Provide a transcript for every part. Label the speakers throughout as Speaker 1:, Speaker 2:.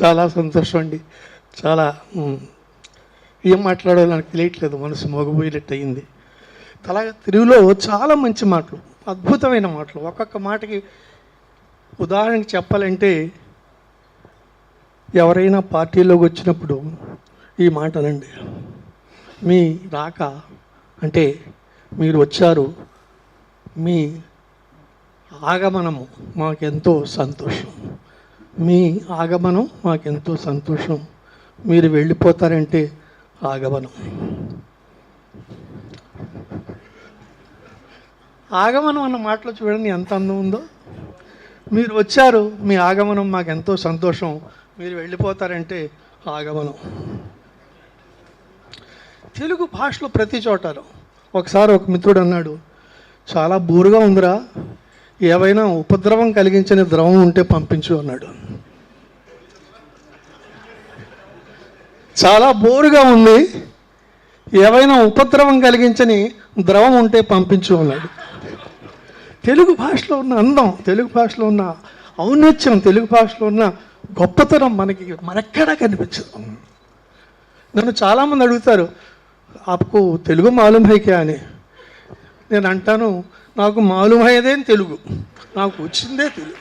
Speaker 1: చాలా సంతోషం అండి. చాలా ఏం మాట్లాడాలో నాకు తెలియట్లేదు, మనసు మోగపోయినట్టు అయింది. అలాగే తెలుగులో చాలా మంచి మాటలు, అద్భుతమైన మాటలు. ఒక్కొక్క మాటకి ఉదాహరణకి చెప్పాలంటే, ఎవరైనా పార్టీలోకి వచ్చినప్పుడు ఈ మాటలండి, మీ రాక అంటే మీరు వచ్చారు, మీ ఆగమనము మాకెంతో సంతోషం, మీ ఆగమనం మాకెంతో సంతోషం, మీరు వెళ్ళిపోతారంటే ఆగమనం. ఆగమనం అన్న మాటలో చూడండి ఎంత అందం ఉందో. మీరు వచ్చారు, మీ ఆగమనం మాకెంతో సంతోషం, మీరు వెళ్ళిపోతారంటే ఆగమనం. తెలుగు భాషలో ప్రతి చోటారు. ఒకసారి ఒక మిత్రుడు అన్నాడు, చాలా బోరుగా ఉందిరా, ఏవైనా ఉపద్రవం కలిగించని ద్రవం ఉంటే పంపించు అన్నాడు. చాలా బోరుగా ఉంది, ఏవైనా ఉపద్రవం కలిగించని ద్రవం ఉంటే పంపించు అన్నాడు. తెలుగు భాషలో ఉన్న అందం, తెలుగు భాషలో ఉన్న ఔన్నత్యం, తెలుగు భాషలో ఉన్న గొప్పతనం మనెక్కడా కనిపించదు. నన్ను చాలామంది అడుగుతారు, ఆప్కు తెలుగు మాలూమ్ హై క్యా అని. నేను అంటాను, నాకు మాలూమ్ అయ్యేదే తెలుగు, నాకు వచ్చిందే తెలుగు.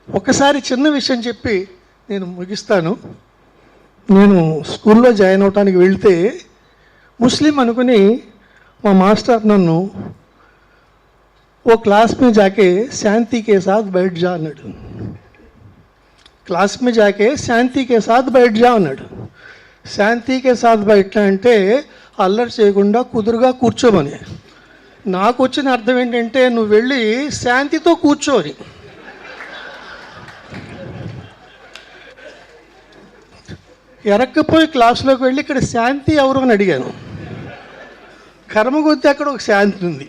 Speaker 1: ఒకసారి చిన్న విషయం చెప్పి నేను ముగిస్తాను. నేను స్కూల్లో జాయిన్ అవడానికి వెళ్తే ముస్లిం అనుకుని మా మాస్టర్ నన్ను ఓ క్లాస్ में जाके शांति के साथ बैठ जा అన్నాడు. క్లాస్ में जाके శాంతి के साथ बैठ जा అన్నాడు. శాంతి के साथ बैठना అంటే అల్లరి చేయకుండా కుదురుగా కూర్చోమని. నాకు వచ్చిన అర్థం ఏంటంటే, నువ్వు వెళ్ళి శాంతితో కూర్చోని. ఎరక్కపోయి క్లాసులోకి వెళ్ళి ఇక్కడ శాంతి ఎవరు అని అడిగాను. కర్మ కొద్దీ అక్కడ ఒక శాంతి ఉంది,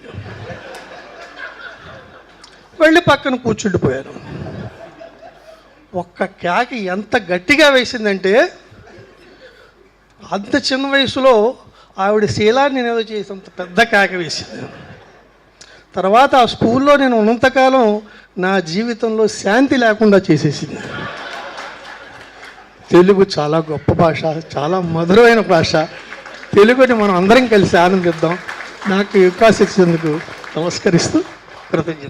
Speaker 1: వెళ్ళి పక్కన కూర్చుండిపోయాను. ఒక్క కేక ఎంత గట్టిగా వేసిందంటే, అంత చిన్న వయసులో ఆవిడ శీలాన్ని నేను ఏదో చేసేంత పెద్ద కేక వేసింది. తర్వాత ఆ స్కూల్లో నేను ఉన్నంతకాలం నా జీవితంలో శాంతి లేకుండా చేసేసింది. తెలుగు చాలా గొప్ప భాష, చాలా మధురమైన భాష. తెలుగుని మనం అందరం కలిసి ఆనందిద్దాం. నాకు అవకాశం ఇచ్చినందుకు నమస్కరిస్తూ కృతజ్ఞత.